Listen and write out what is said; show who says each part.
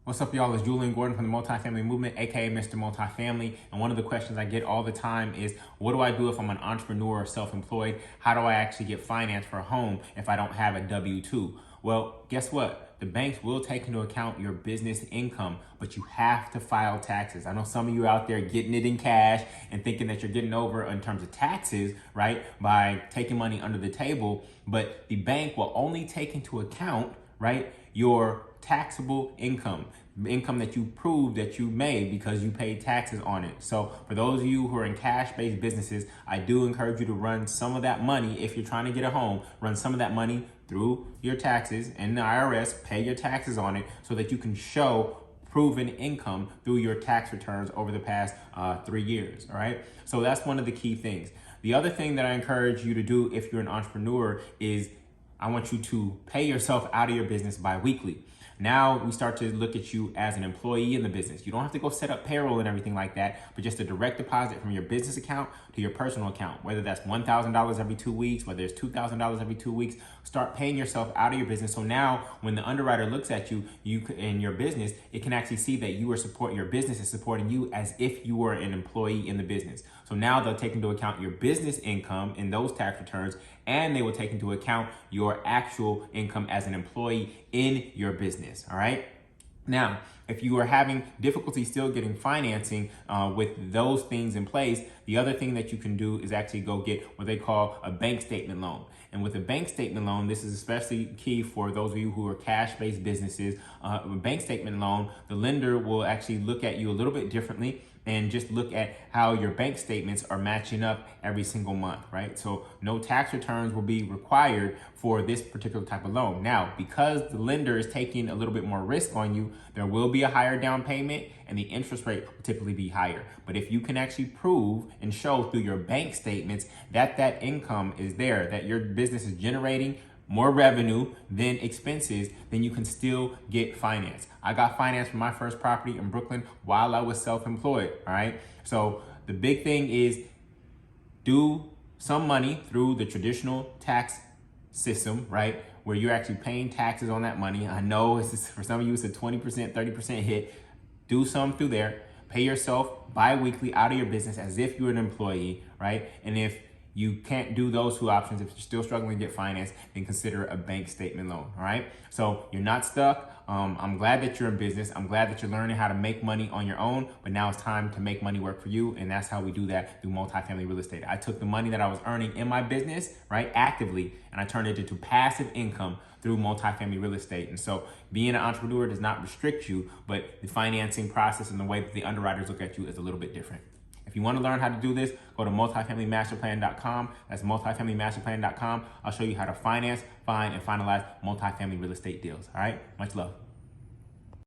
Speaker 1: What's up, y'all? It's Jullien Gordon from the Multifamily Movement, aka Mr. Multifamily. And one of the questions I get all the time is, what do I do if I'm an entrepreneur or self-employed? How do I actually get finance for a home if I don't have a W-2? Well, guess what? The banks will take into account your business income, but you have to file taxes. I know some of you out there getting it in cash and thinking that you're getting over in terms of taxes, right, by taking money under the table, but the bank will only take into account, right, your taxable income that you prove that you made because you paid taxes on it. So for those of you who are in cash-based businesses, I do encourage you to run some of that money. If you're trying to get a home, run some of that money through your taxes and the IRS, pay your taxes on it so that you can show proven income through your tax returns over the past 3 years, all right? So that's one of the key things. The other thing that I encourage you to do if you're an entrepreneur is I want you to pay yourself out of your business bi-weekly. Now we start to look at you as an employee in the business. You don't have to go set up payroll and everything like that, but just a direct deposit from your business account to your personal account, whether that's $1,000 every 2 weeks, whether it's $2,000 every 2 weeks, start paying yourself out of your business. So now when the underwriter looks at you, in your business, it can actually see that your business is supporting you as if you were an employee in the business. So now they'll take into account your business income in those tax returns, and they will take into account your actual income as an employee in your business, all right? Now, if you are having difficulty still getting financing with those things in place, the other thing that you can do is actually go get what they call a bank statement loan. And with a bank statement loan, this is especially key for those of you who are cash-based businesses. A bank statement loan, the lender will actually look at you a little bit differently and just look at how your bank statements are matching up every single month, right? So no tax returns will be required for this particular type of loan. Now, because the lender is taking a little bit more risk on you, there will be a higher down payment and the interest rate will typically be higher. But if you can actually prove and show through your bank statements that that income is there, that your business is generating more revenue than expenses, then you can still get finance. I got finance for my first property in Brooklyn while I was self-employed, all right? So the big thing is do some money through the traditional tax system, right? Where you're actually paying taxes on that money. I know for some of you it's a 20%, 30% hit. Do some through there. Pay yourself bi-weekly out of your business as if you're an employee, right? And if you can't do those two options, if you're still struggling to get finance, then consider a bank statement loan, all right? So you're not stuck. I'm glad that you're in business. I'm glad that you're learning how to make money on your own, but now it's time to make money work for you, and that's how we do that through multifamily real estate. I took the money that I was earning in my business, right, actively, and I turned it into passive income through multifamily real estate. And so being an entrepreneur does not restrict you, but the financing process and the way that the underwriters look at you is a little bit different. If you want to learn how to do this, go to multifamilymasterplan.com. That's multifamilymasterplan.com. I'll show you how to finance, find, and finalize multifamily real estate deals. All right? Much love.